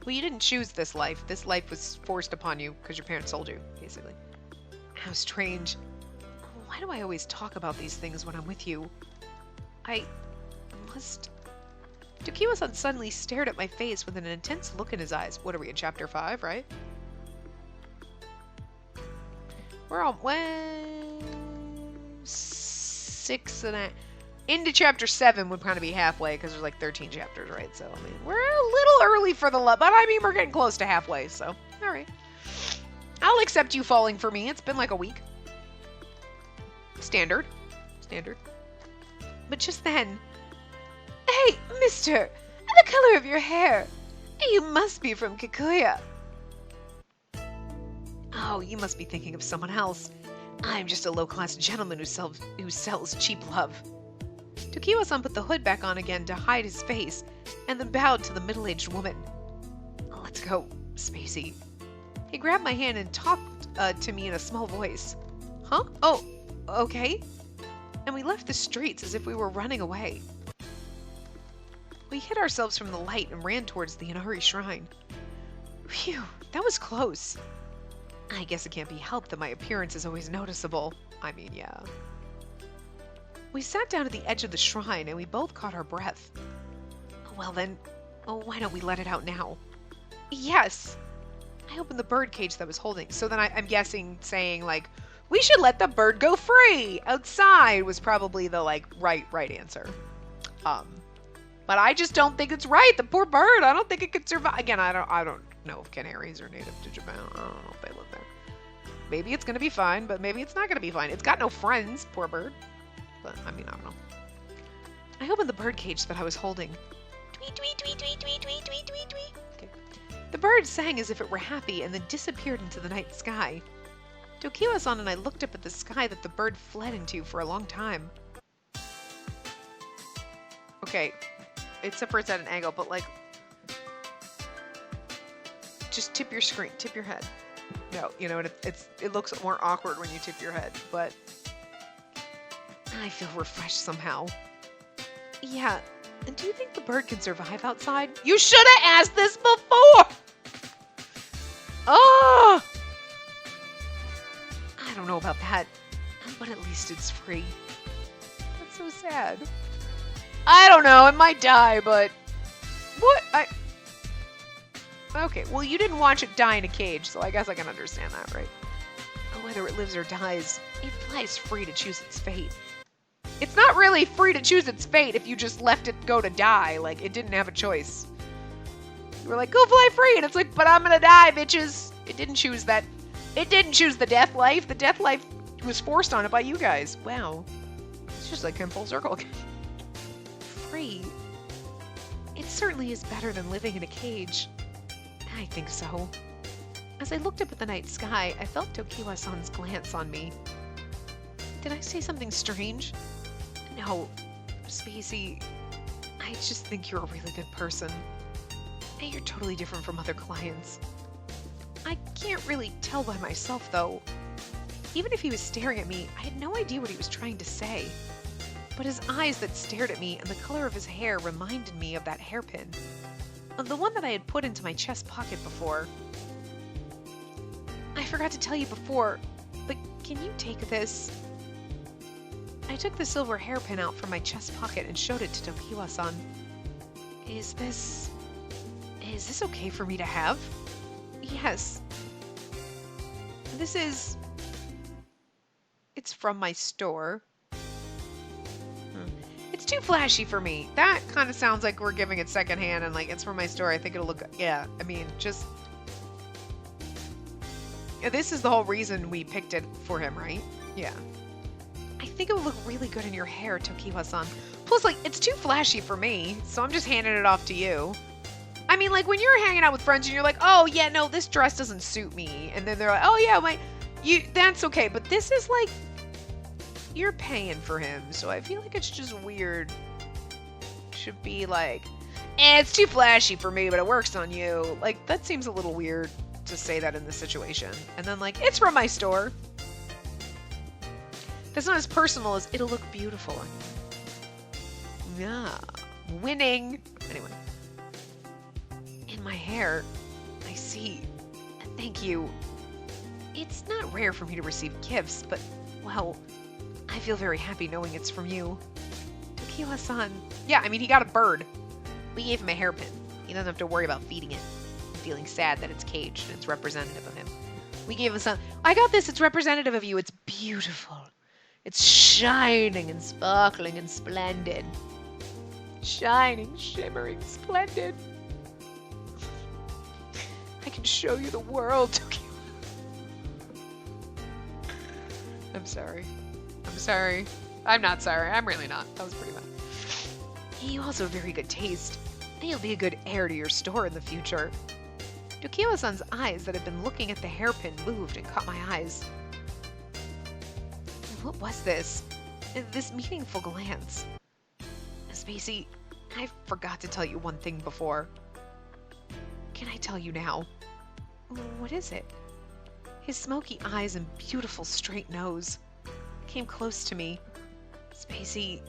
Well, you didn't choose this life. This life was forced upon you because your parents sold you, basically. How strange. Why do I always talk about these things when I'm with you? I must... Tokiwa-san suddenly stared at my face with an intense look in his eyes. What are we in chapter 5, right? We're on 6 and a... Into chapter 7 would kind of be halfway because there's like 13 chapters, right? So, I mean, we're a little early for the love, but I mean, we're getting close to halfway, so, alright. I'll accept you falling for me. It's been like a week. Standard. But just then... Hey, mister! The color of your hair! You must be from Kikuya. Oh, you must be thinking of someone else. I'm just a low-class gentleman who sells cheap love. Tokiwa-san put the hood back on again to hide his face, and then bowed to the middle-aged woman. Let's go, Spacey. He grabbed my hand and talked to me in a small voice. Huh? Oh, okay. And we left the streets as if we were running away. We hid ourselves from the light and ran towards the Inari Shrine. Phew, that was close. I guess it can't be helped that my appearance is always noticeable. I mean, yeah. We sat down at the edge of the shrine and we both caught our breath. Well then, why don't we let it out now? Yes! I opened the bird cage that I was holding, so then I'm guessing saying, like, we should let the bird go free outside was probably the, like, right answer. But I just don't think it's right. The poor bird, I don't think it could survive. Again, I don't know if canaries are native to Japan. I don't know if they live there. Maybe it's gonna be fine, but maybe it's not gonna be fine. It's got no friends, poor bird. But, I mean, I don't know. I opened the bird cage that I was holding. Tweet, tweet, tweet, tweet, tweet, tweet, tweet, tweet, tweet. Okay. The bird sang as if it were happy and then disappeared into the night sky. Tokiwa-san and I looked up at the sky that the bird fled into for a long time. Okay, except for it's at an angle, but like, just tip your screen, tip your head. No, you know, and it looks more awkward when you tip your head, but I feel refreshed somehow. Yeah, and do you think the bird can survive outside? You should have asked this before! Oh! I don't know about that, but at least it's free. That's so sad. I don't know, it might die, but... What? Okay, well, you didn't watch it die in a cage, so I guess I can understand that, right? Whether it lives or dies, it flies free to choose its fate. It's not really free to choose its fate if you just left it go to die. Like, it didn't have a choice. You were like, go fly free, and it's like, but I'm gonna die, bitches. It didn't choose that. It didn't choose the death life. The death life was forced on it by you guys. Wow. It's just like in full circle again. Free. It certainly is better than living in a cage. I think so. As I looked up at the night sky, I felt Tokiwa-san's glance on me. Did I say something strange? No, Spacey, I just think you're a really good person. And you're totally different from other clients. I can't really tell by myself, though. Even if he was staring at me, I had no idea what he was trying to say. But his eyes that stared at me and the color of his hair reminded me of that hairpin. Of the one that I had put into my chest pocket before. I forgot to tell you before, but can you take this? I took the silver hairpin out from my chest pocket and showed it to Tokiwa-san. Is this okay for me to have? Yes. It's from my store. It's too flashy for me. That kind of sounds like we're giving it secondhand and like, it's from my store. I think it'll look, yeah, I mean, just... This is the whole reason we picked it for him, right? Yeah. I think it would look really good in your hair, Tokiwa-san. Plus, like, it's too flashy for me, so I'm just handing it off to you. I mean, like, when you're hanging out with friends and you're like, oh, yeah, no, this dress doesn't suit me. And then they're like, oh, yeah, that's okay. But this is like, you're paying for him, so I feel like it's just weird. Should be like, it's too flashy for me, but it works on you. Like, that seems a little weird to say that in this situation. And then like, it's from my store. That's not as personal as it'll look beautiful on you. Yeah, winning. Anyway, in my hair, I see. Thank you. It's not rare for me to receive gifts, but, well, I feel very happy knowing it's from you. Tokiwa-san. Yeah, I mean, he got a bird. We gave him a hairpin. He doesn't have to worry about feeding it and feeling sad that it's caged and it's representative of him. We gave him some. I got this. It's representative of you. It's beautiful. It's shining and sparkling and splendid. Shining, shimmering, splendid. I can show you the world, Tokiwa. I'm sorry. I'm sorry. I'm not sorry. I'm really not. That was pretty bad. You also have very good taste. And you'll be a good heir to your store in the future. Tokiwa-san's eyes that had been looking at the hairpin moved and caught my eyes. What was this? This meaningful glance. Spacey, I forgot to tell you one thing before. Can I tell you now? What is it? His smoky eyes and beautiful straight nose came close to me. Spacey,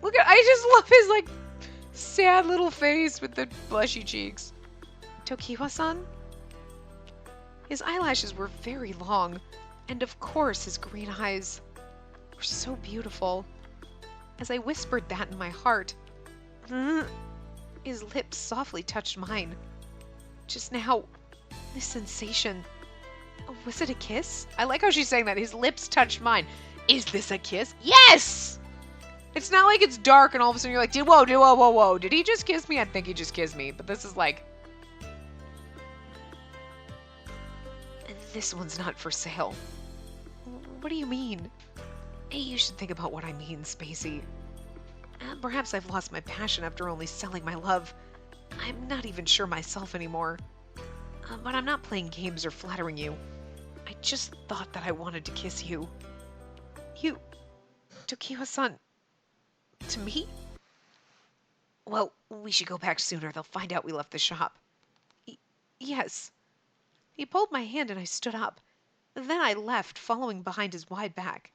look at, I just love his like sad little face with the blushy cheeks. Tokiwa-san? His eyelashes were very long, and of course his green eyes were so beautiful. As I whispered that in my heart, his lips softly touched mine. Just now, this sensation, was it a kiss? I like how she's saying that. His lips touched mine. Is this a kiss? Yes! It's not like it's dark and all of a sudden you're like, whoa. Did he just kiss me? I think he just kissed me. But this is like, this one's not for sale. What do you mean? Hey, you should think about what I mean, Spacey. Perhaps I've lost my passion after only selling my love. I'm not even sure myself anymore. But I'm not playing games or flattering you. I just thought that I wanted to kiss you. You, Tokiwa-san, to me? Well, we should go back sooner. They'll find out we left the shop. Yes. He pulled my hand and I stood up. Then I left, following behind his wide back.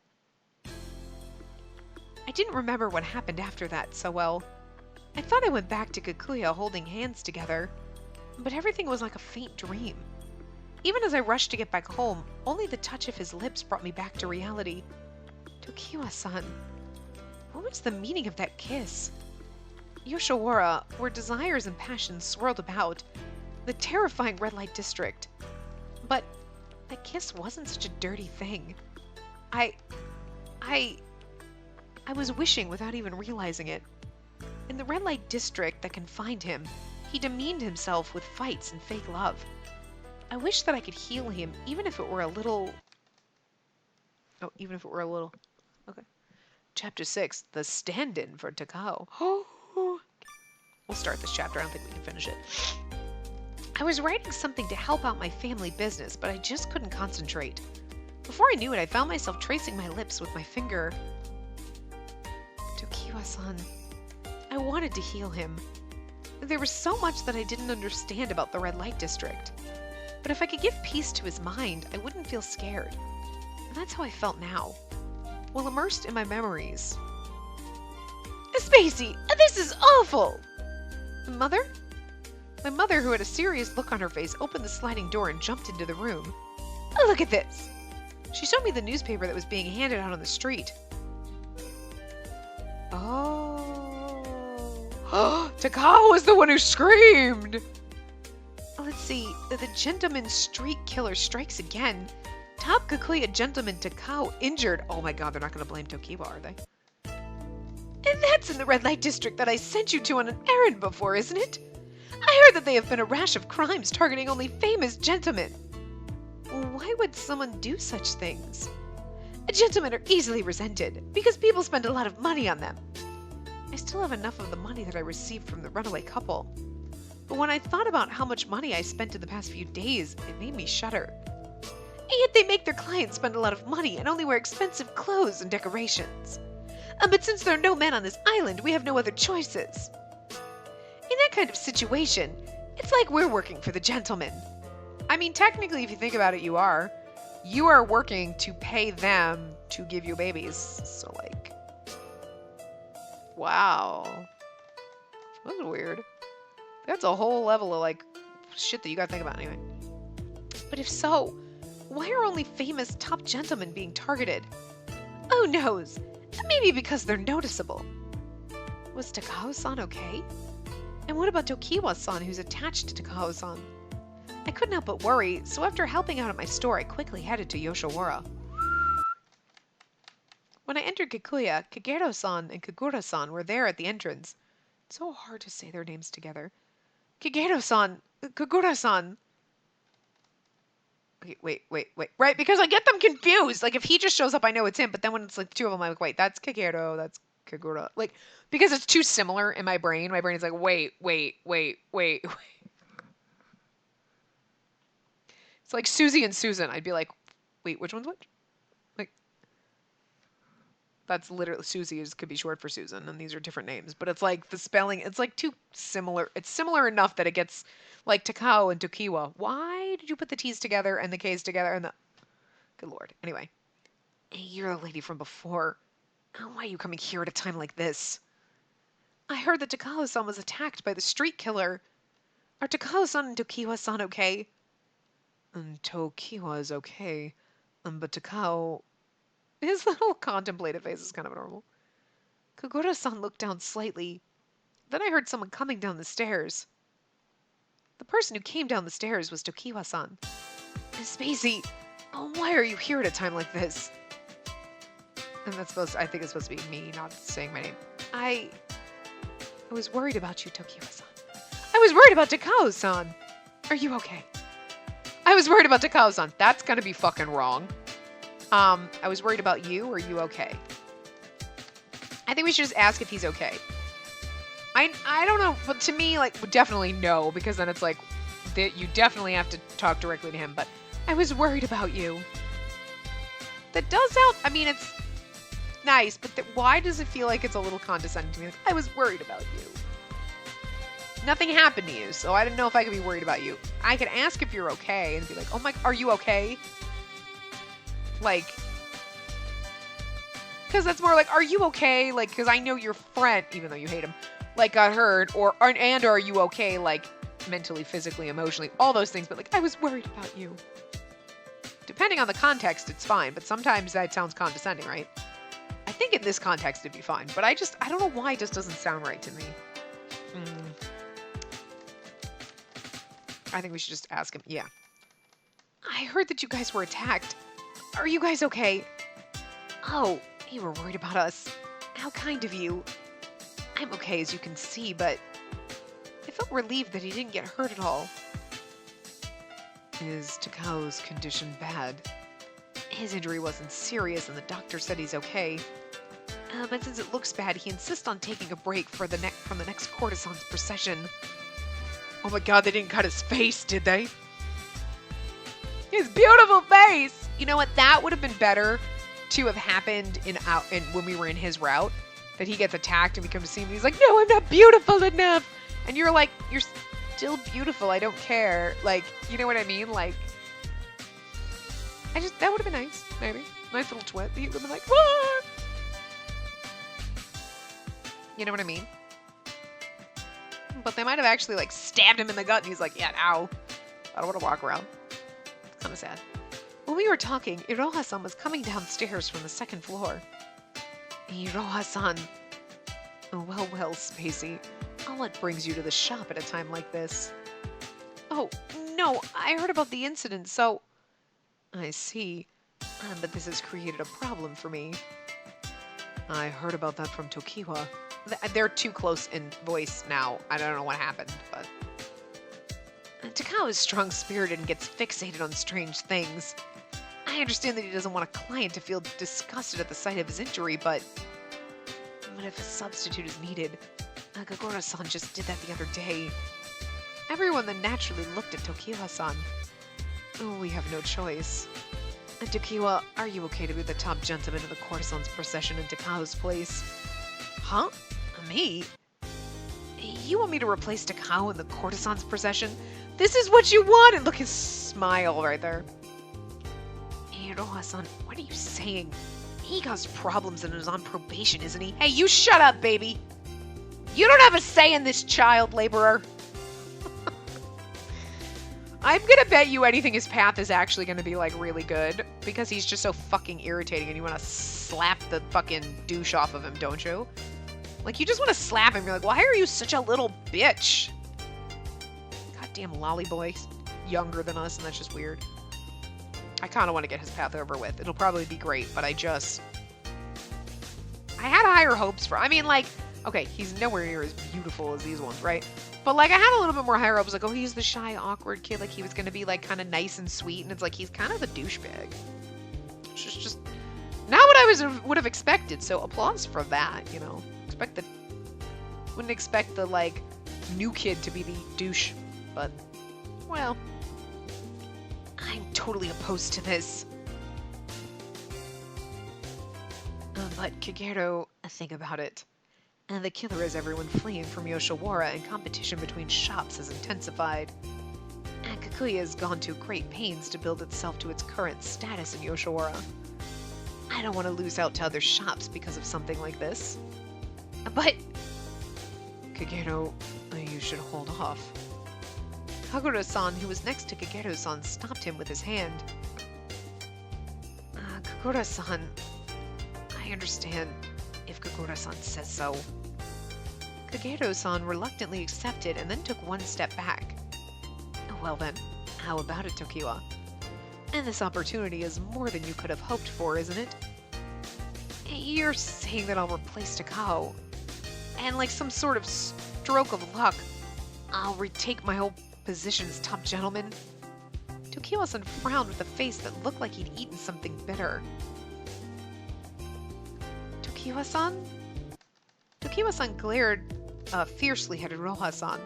I didn't remember what happened after that so well. I thought I went back to Kikuya holding hands together, but everything was like a faint dream. Even as I rushed to get back home, only the touch of his lips brought me back to reality. Tokiwa-san, what was the meaning of that kiss? Yoshiwara, where desires and passions swirled about, The terrifying red light district. But a kiss wasn't such a dirty thing. I was wishing without even realizing it. In the red light district that confined him, he demeaned himself with fights and fake love. I wish that I could heal him, even if it were a little... Oh, even if it were a little... Okay. Chapter 6, The Stand-In for Takao. We'll start this chapter. I don't think we can finish it. I was writing something to help out my family business, but I just couldn't concentrate. Before I knew it, I found myself tracing my lips with my finger. Tokiwa-san. I wanted to heal him. There was so much that I didn't understand about the red light district. But if I could give peace to his mind, I wouldn't feel scared. And that's how I felt now. While immersed in my memories. Spacey, this is awful! Mother? My mother, who had a serious look on her face, opened the sliding door and jumped into the room. Oh, look at this! She showed me the newspaper that was being handed out on the street. Oh. Takao was the one who screamed! Let's see. The gentleman street killer strikes again. Top Kikuya gentleman Takao injured. Oh my god, they're not going to blame Tokiwa, are they? And that's in the red light district that I sent you to on an errand before, isn't it? I heard that they have been a rash of crimes targeting only famous gentlemen. Why would someone do such things? Gentlemen are easily resented, because people spend a lot of money on them. I still have enough of the money that I received from the runaway couple. But when I thought about how much money I spent in the past few days, it made me shudder. And yet they make their clients spend a lot of money and only wear expensive clothes and decorations. But since there are no men on this island, we have no other choices. In that kind of situation, it's like we're working for the gentlemen. I mean, technically, if you think about it, you are. You are working to pay them to give you babies. So, like... Wow. That's weird. That's a whole level of, like, shit that you gotta think about anyway. But if so, why are only famous top gentlemen being targeted? Who knows? Maybe because they're noticeable. Was Takao-san okay? And what about Tokiwa-san, who's attached to Takao-san? I couldn't help but worry, so after helping out at my store, I quickly headed to Yoshiwara. When I entered Kikuya, Kagero-san and Kagura-san were there at the entrance. It's so hard to say their names together. Kagero-san, Kagura-san. Okay, wait. Right, because I get them confused. Like, if he just shows up, I know it's him, but then when it's like the two of them, I'm like, wait, that's Kagero, that's Kagura. Like, because it's too similar in my brain. My brain is like, wait. It's like Susie and Susan. I'd be like, wait, which one's which? Like, that's literally, Susie could be short for Susan, and these are different names. But it's like, the spelling, it's like too similar. It's similar enough that it gets, like, Takao and Tokiwa. Why did you put the T's together and the K's together and the... Good lord. Anyway. Hey, you're the lady from before. Why are you coming here at a time like this? I heard that Takao-san was attacked by the street killer. Are Takao-san and Tokiwa-san okay? Tokiwa is okay. But Takao... His little contemplative face is kind of adorable. Kagura-san looked down slightly. Then I heard someone coming down the stairs. The person who came down the stairs was Tokiwa-san. Spacey, why are you here at a time like this? And that's I think it's supposed to be me not saying my name. I was worried about you, Tokiwa-san. I was worried about Takao-san. Are you okay? I was worried about Takao-san. That's gonna be fucking wrong. I was worried about you. Are you okay? I think we should just ask if he's okay. I don't know, but to me, like, definitely no, because then it's like, you definitely have to talk directly to him, but I was worried about you. That does sound, I mean, it's nice, but why does it feel like it's a little condescending to me? Like, I was worried about you. Nothing happened to you, so I didn't know if I could be worried about you. I could ask if you're okay and be like, oh my, are you okay? Like, because that's more like, are you okay? Like, because I know your friend, even though you hate him, like, got hurt, and are you okay? Like, mentally, physically, emotionally, all those things, but like, I was worried about you. Depending on the context, it's fine, but sometimes that sounds condescending, right? I think in this context it'd be fine, but I don't know why it just doesn't sound right to me. I think we should just ask him. Yeah. I heard that you guys were attacked. Are you guys okay? Oh, you were worried about us. How kind of you. I'm okay, as you can see, but I felt relieved that he didn't get hurt at all. Is Takao's condition bad? His injury wasn't serious, and the doctor said he's okay. But since it looks bad, he insists on taking a break from the next courtesan's procession. Oh my god, they didn't cut his face, did they? His beautiful face! You know what? That would have been better to have happened when we were in his route. That he gets attacked and we come to see him and he's like, no, I'm not beautiful enough! And you're like, you're still beautiful, I don't care. Like, you know what I mean? Like, that would have been nice, maybe. Nice little twist. He would have been like, what? You know what I mean? But they might have actually, like, stabbed him in the gut and he's like, yeah, ow. I don't want to walk around. It's kind of sad. When we were talking, Iroha-san was coming downstairs from the second floor. Iroha-san. Oh, well, Spacey. What brings you to the shop at a time like this? Oh, no, I heard about the incident, so... I see. But this has created a problem for me. I heard about that from Tokiwa. They're too close in voice now. I don't know what happened, but... Takao is strong-spirited and gets fixated on strange things. I understand that he doesn't want a client to feel disgusted at the sight of his injury, but if a substitute is needed? Kagura-san just did that the other day. Everyone then naturally looked at Tokiwa-san. Oh, we have no choice. Tokiwa, are you okay to be the top gentleman in the courtesan's procession in Takao's place? Huh? Me? You want me to replace Takao in the courtesan's procession? This is what you wanted! Look, his smile right there. Iroha-san, what are you saying? He caused problems and is on probation, isn't he? Hey, you shut up, baby! You don't have a say in this, child laborer! I'm gonna bet you anything his path is actually gonna be, like, really good. Because he's just so fucking irritating and you wanna slap the fucking douche off of him, don't you? Like, you just wanna slap him. You're like, why are you such a little bitch? Goddamn lolly boy. He's younger than us and that's just weird. I kinda wanna get his path over with. It'll probably be great, but I had higher hopes for... I mean, like, okay, he's nowhere near as beautiful as these ones, right? But, like, I had a little bit more higher hopes. Like, oh, he's the shy, awkward kid. Like, he was going to be, like, kind of nice and sweet. And it's like, he's kind of a douchebag. It's just not what I would have expected. So, applause for that, you know. Wouldn't expect the, like, new kid to be the douche. But, well, I'm totally opposed to this. But, Kagero, think about it. And the killer has everyone fleeing from Yoshiwara, and competition between shops has intensified. And Kikuya has gone to great pains to build itself to its current status in Yoshiwara. I don't want to lose out to other shops because of something like this. But... Kagero, you should hold off. Kagura-san, who was next to Kagero-san, stopped him with his hand. Kagura-san... I understand if Kagura-san says so. Kagero-san reluctantly accepted and then took one step back. Well then, how about it, Tokiwa? And this opportunity is more than you could have hoped for, isn't it? You're saying that I'll replace Takao, and like some sort of stroke of luck, I'll retake my old position as top gentleman? Tokiwa-san frowned with a face that looked like he'd eaten something bitter. Tokiwa-san? Tokiwa-san glared fiercely at Iroha-san.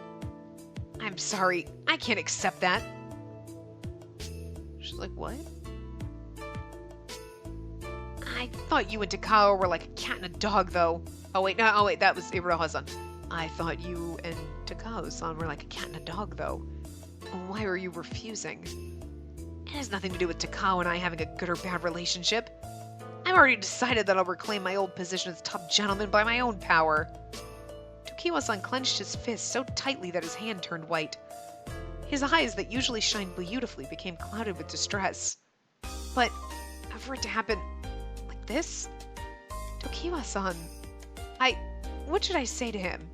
I'm sorry, I can't accept that. She's like, what? I thought you and Takao were like a cat and a dog, though. Oh wait, that was Iroha-san. I thought you and Takao-san were like a cat and a dog, though. Why are you refusing? It has nothing to do with Takao and I having a good or bad relationship. I've already decided that I'll reclaim my old position as top gentleman by my own power. Tokiwa-san clenched his fist so tightly that his hand turned white. His eyes, that usually shine beautifully, became clouded with distress. But for it to happen like this? Tokiwa-san... What should I say to him?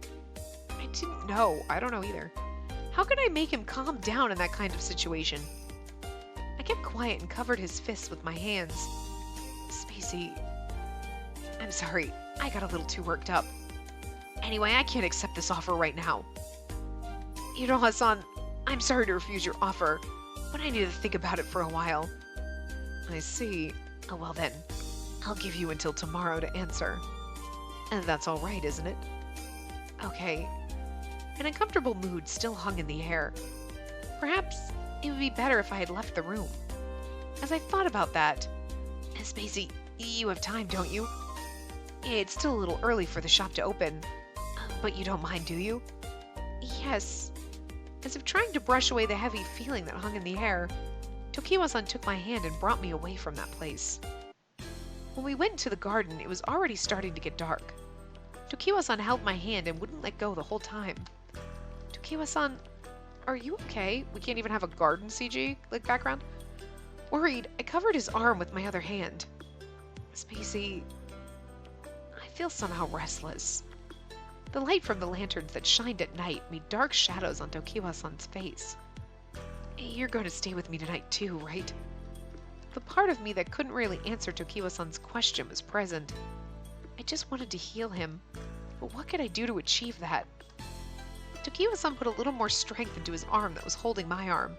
I didn't know. I don't know either. How could I make him calm down in that kind of situation? I kept quiet and covered his fists with my hands. Spacey, I'm sorry, I got a little too worked up. Anyway, I can't accept this offer right now. Iroha-san, I'm sorry to refuse your offer, but I need to think about it for a while. I see. Oh, well then, I'll give you until tomorrow to answer. And that's all right, isn't it? Okay. An uncomfortable mood still hung in the air. Perhaps it would be better if I had left the room. As I thought about that, Spacey, you have time, don't you? It's still a little early for the shop to open, but you don't mind, do you? Yes. As if trying to brush away the heavy feeling that hung in the air, Tokiwa-san took my hand and brought me away from that place. When we went into the garden, it was already starting to get dark. Tokiwa-san held my hand and wouldn't let go the whole time. Tokiwa-san, are you okay? We can't even have a garden CG like background. Worried, I covered his arm with my other hand. Spacey, I feel somehow restless. The light from the lanterns that shined at night made dark shadows on Tokiwa-san's face. You're going to stay with me tonight too, right? The part of me that couldn't really answer Tokiwa-san's question was present. I just wanted to heal him, but what could I do to achieve that? Tokiwa-san put a little more strength into his arm that was holding my arm.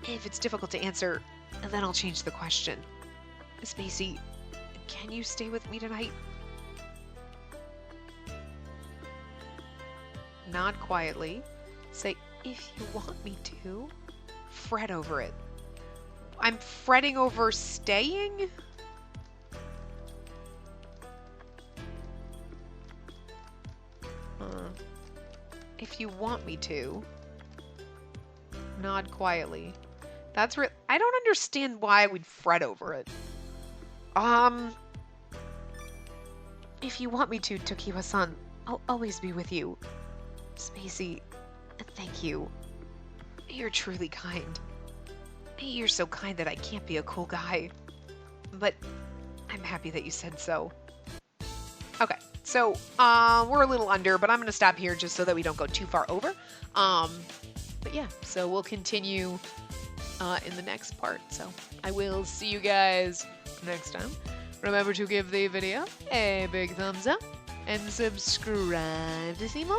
If it's difficult to answer, then I'll change the question. Spacey, can you stay with me tonight? Nod quietly. Say, if you want me to. Fret over it. I'm fretting over staying? If you want me to. Nod quietly. That's real. I don't understand why we'd fret over it. If you want me to, Tokiwa-san, I'll always be with you. Spacey, thank you. You're truly kind. You're so kind that I can't be a cool guy. But I'm happy that you said so. Okay, so we're a little under, but I'm going to stop here just so that we don't go too far over. But yeah, so we'll continue in the next part. So I will see you guys next time. Remember to give the video a big thumbs up and subscribe to see more.